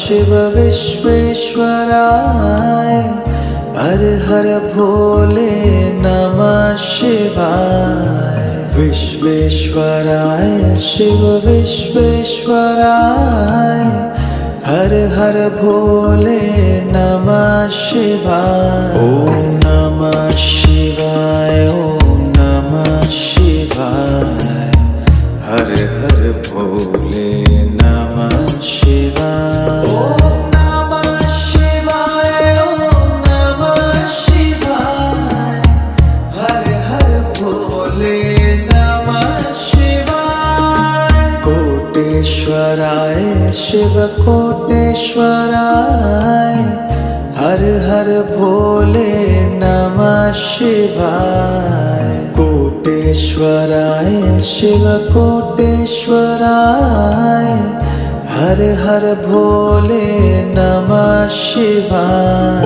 शिव विश्वेश्वराय हर हर भोले नमः शिवाय। विश्वेश्वराय शिव विश्वेश्वराय हर हर भोले नमः शिवाय। ओम नमः शिवाय ओम नमः शिवाय हर हर भोले नमः शिवाय। ओम नमः शिवाय ओम नमः शिवाय हर हर भोले नमः शिवाय। कोटेश्वराय शिव कोटेश्वराय हर हर भोले नमः शिवाय। कोटेश्वराय शिव कोटेश्वराय हर हर भोले नमः शिवाय।